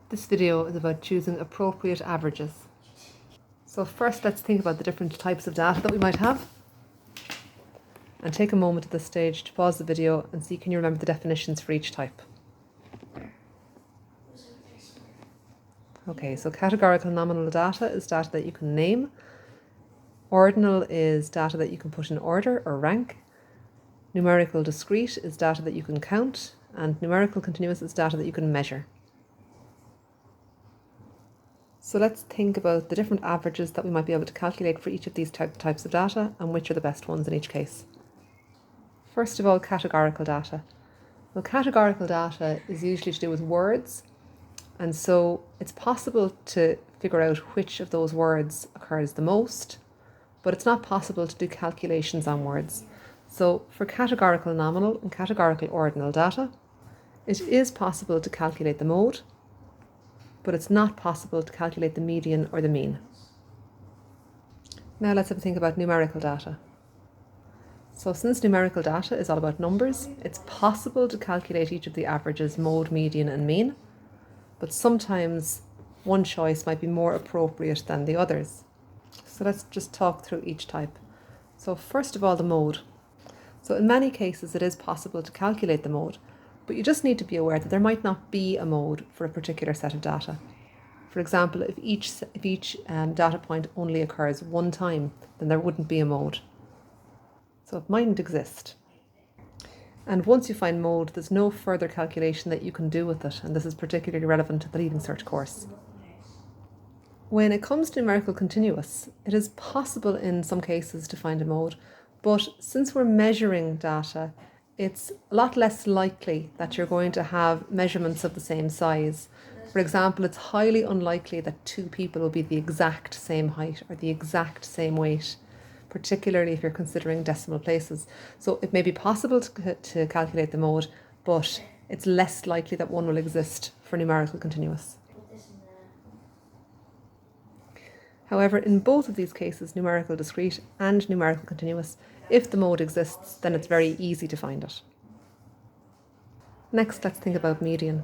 This video is about choosing appropriate averages. So first let's think about the different types of data that we might have. And take a moment at this stage to pause the video and see can you remember the definitions for each type. Okay, so categorical nominal data is data that you can name. Ordinal is data that you can put in order or rank. Numerical discrete is data that you can count. And numerical continuous is data that you can measure. So let's think about the different averages that we might be able to calculate for each of these types of data and which are the best ones in each case. First of all, categorical data. Well, categorical data is usually to do with words, and so it's possible to figure out which of those words occurs the most, but it's not possible to do calculations on words. So for categorical nominal and categorical ordinal data, it is possible to calculate the mode, but it's not possible to calculate the median or the mean. Now let's have a think about numerical data. So since numerical data is all about numbers, it's possible to calculate each of the averages, mode, median and mean, but sometimes one choice might be more appropriate than the others. So let's just talk through each type. So first of all, the mode. So in many cases it is possible to calculate the mode, but you just need to be aware that there might not be a mode for a particular set of data. For example, if each data point only occurs one time, then there wouldn't be a mode. So it mightn't exist. And once you find mode, there's no further calculation that you can do with it, and this is particularly relevant to the Leaving Cert course. When it comes to numerical continuous, it is possible in some cases to find a mode, but since we're measuring data, it's a lot less likely that you're going to have measurements of the same size. For example, it's highly unlikely that two people will be the exact same height or the exact same weight, particularly if you're considering decimal places. So it may be possible to calculate the mode, but it's less likely that one will exist for numerical continuous. However, in both of these cases, numerical discrete and numerical continuous, if the mode exists, then it's very easy to find it. Next, let's think about median.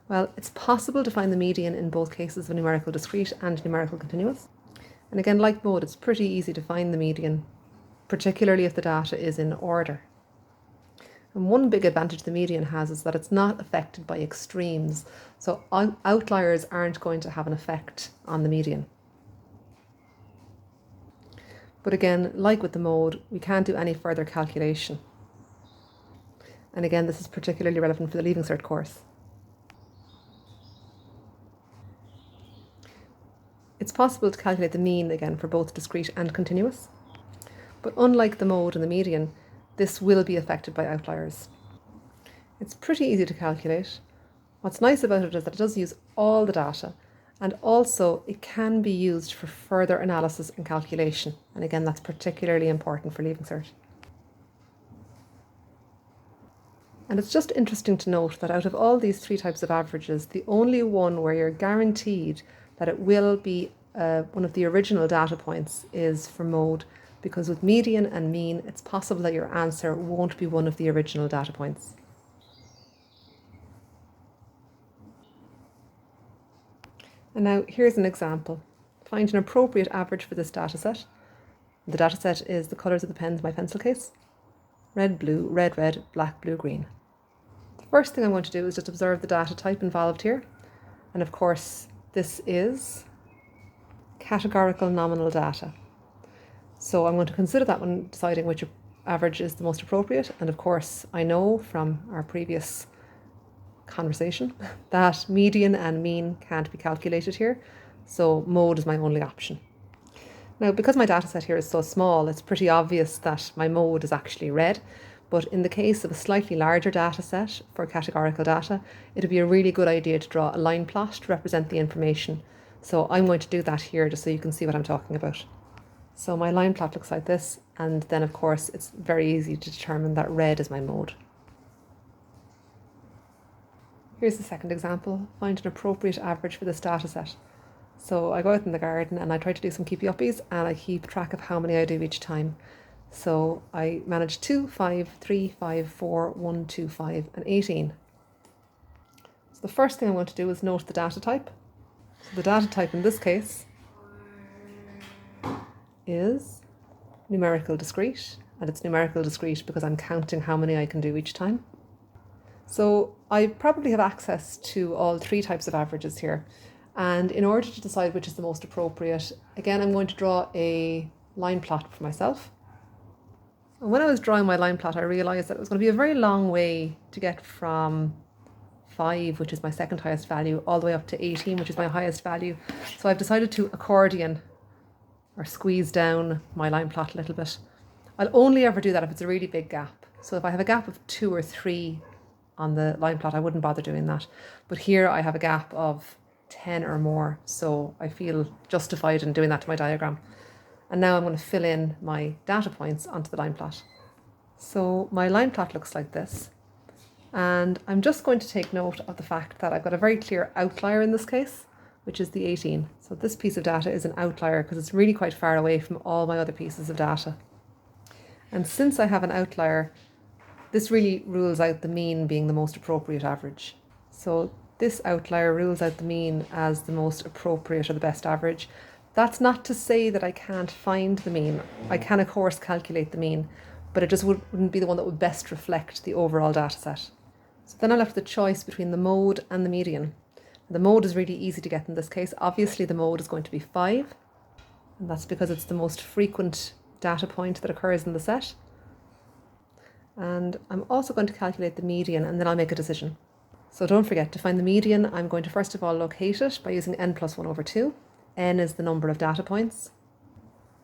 Well, it's possible to find the median in both cases of numerical discrete and numerical continuous. And again, like mode, it's pretty easy to find the median, particularly if the data is in order. And one big advantage the median has is that it's not affected by extremes. So outliers aren't going to have an effect on the median. But again, like with the mode, we can't do any further calculation. And again, this is particularly relevant for the Leaving Cert course. It's possible to calculate the mean again for both discrete and continuous. But unlike the mode and the median, this will be affected by outliers. It's pretty easy to calculate. What's nice about it is that it does use all the data, and also it can be used for further analysis and calculation. And again, that's particularly important for Leaving Cert. And it's just interesting to note that out of all these three types of averages, the only one where you're guaranteed that it will be one of the original data points is for mode, because with median and mean, it's possible that your answer won't be one of the original data points. And now here's an example. Find an appropriate average for this data set. The data set is the colours of the pens in my pencil case. Red, blue, red, black, blue, green. The first thing I'm going to do is just observe the data type involved here. And of course, this is categorical nominal data. So I'm going to consider that when deciding which average is the most appropriate. And of course, I know from our previous conversation that median and mean can't be calculated here. So mode is my only option. Now, because my data set here is so small, it's pretty obvious that my mode is actually red. But in the case of a slightly larger data set for categorical data, it would be a really good idea to draw a line plot to represent the information. So I'm going to do that here just so you can see what I'm talking about. So my line plot looks like this, and then of course it's very easy to determine that red is my mode. Here's the second example. Find an appropriate average for this data set. So I go out in the garden and I try to do some keepy uppies, and I keep track of how many I do each time. So I managed 2, 5, 3, 5, 4, 1, 2, 5 and 18. So the first thing I'm going to do is note the data type. So the data type in this case is numerical discrete, and it's numerical discrete because I'm counting how many I can do each time. So I probably have access to all three types of averages here. And in order to decide which is the most appropriate, again, I'm going to draw a line plot for myself. And when I was drawing my line plot, I realized that it was going to be a very long way to get from 5, which is my second highest value, all the way up to 18, which is my highest value. So I've decided to accordion or squeeze down my line plot a little bit. I'll only ever do that if it's a really big gap. So if I have a gap of 2 or 3 on the line plot, I wouldn't bother doing that. But here I have a gap of 10 or more, so I feel justified in doing that to my diagram. And now I'm going to fill in my data points onto the line plot. So my line plot looks like this. And I'm just going to take note of the fact that I've got a very clear outlier in this case, which is the 18. So this piece of data is an outlier because it's really quite far away from all my other pieces of data. And since I have an outlier, this really rules out the mean being the most appropriate average. So this outlier rules out the mean as the most appropriate or the best average. That's not to say that I can't find the mean. I can, of course, calculate the mean, but it just wouldn't be the one that would best reflect the overall data set. So then I'm left with the choice between the mode and the median. The mode is really easy to get in this case. Obviously, the mode is going to be 5, and that's because it's the most frequent data point that occurs in the set. And I'm also going to calculate the median, and then I'll make a decision. So don't forget, to find the median, I'm going to first of all locate it by using n plus 1 over 2. N is the number of data points.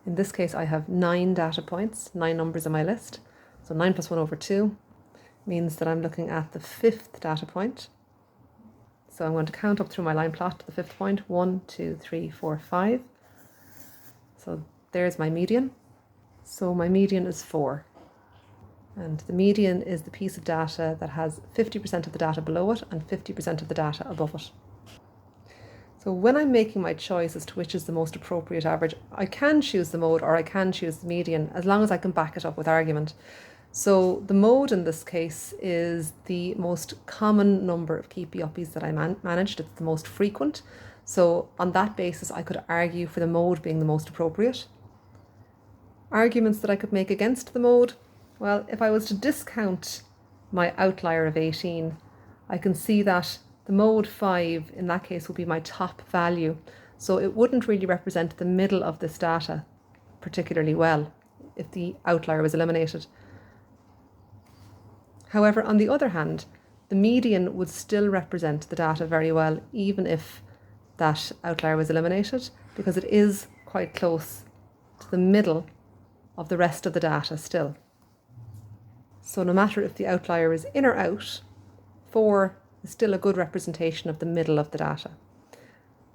In this case, I have 9 data points, 9 numbers in my list. So 9 plus 1 over 2 means that I'm looking at the 5th data point. So I'm going to count up through my line plot to the 5th point. 1, 2, 3, 4, 5. So there's my median. So my median is 4. And the median is the piece of data that has 50% of the data below it and 50% of the data above it. So when I'm making my choice as to which is the most appropriate average, I can choose the mode or I can choose the median as long as I can back it up with argument. So the mode in this case is the most common number of keepy uppies that I managed. It's the most frequent. So on that basis, I could argue for the mode being the most appropriate. Arguments that I could make against the mode. Well, if I was to discount my outlier of 18, I can see that the mode 5 in that case would be my top value. So it wouldn't really represent the middle of this data particularly well if the outlier was eliminated. However, on the other hand, the median would still represent the data very well, even if that outlier was eliminated, because it is quite close to the middle of the rest of the data still. So no matter if the outlier is in or out, 4 is still a good representation of the middle of the data.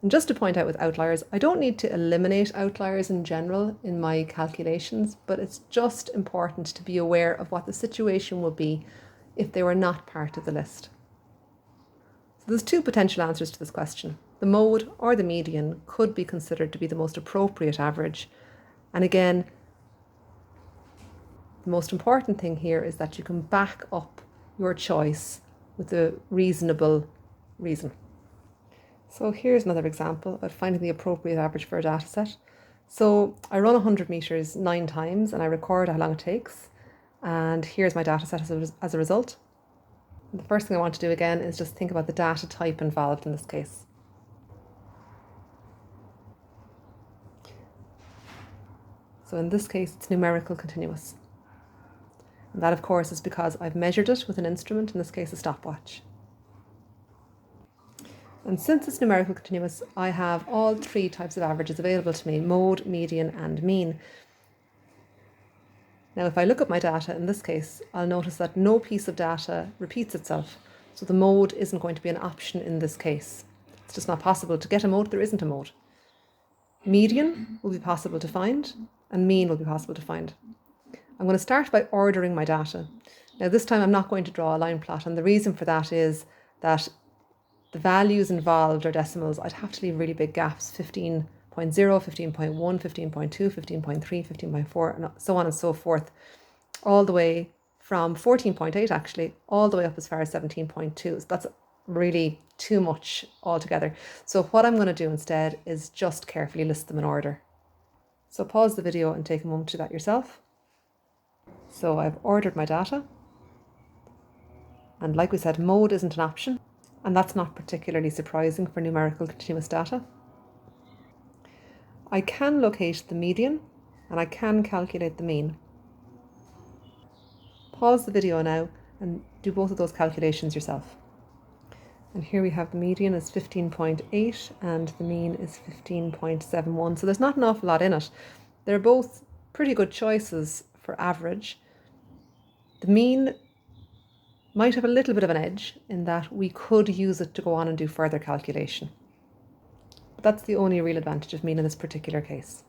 And just to point out with outliers, I don't need to eliminate outliers in general in my calculations, but it's just important to be aware of what the situation would be if they were not part of the list. So there's 2 potential answers to this question. The mode or the median could be considered to be the most appropriate average. And again, the most important thing here is that you can back up your choice with a reasonable reason. So here's another example about finding the appropriate average for a data set. So I run 100 meters 9 times and I record how long it takes. And here's my data set as a result. And the first thing I want to do again is just think about the data type involved in this case. So in this case, it's numerical continuous. And that, of course, is because I've measured it with an instrument, in this case, a stopwatch. And since it's numerical continuous, I have all 3 types of averages available to me: mode, median, and mean. Now, if I look at my data in this case, I'll notice that no piece of data repeats itself. So the mode isn't going to be an option in this case. It's just not possible to get a mode, there isn't a mode. Median will be possible to find, and mean will be possible to find. I'm going to start by ordering my data. Now this time I'm not going to draw a line plot, and the reason for that is that the values involved are decimals. I'd have to leave really big gaps: 15.0, 15.1, 15.2, 15.3, 15.4, and so on and so forth, all the way from 14.8 actually, all the way up as far as 17.2. So that's really too much altogether. So what I'm going to do instead is just carefully list them in order. So pause the video and take a moment to do that yourself. So I've ordered my data. And like we said, mode isn't an option, and that's not particularly surprising for numerical continuous data. I can locate the median, and I can calculate the mean. Pause the video now and do both of those calculations yourself. And here we have the median is 15.8 and the mean is 15.71. So there's not an awful lot in it. They're both pretty good choices for average. The mean might have a little bit of an edge in that we could use it to go on and do further calculation. But that's the only real advantage of mean in this particular case.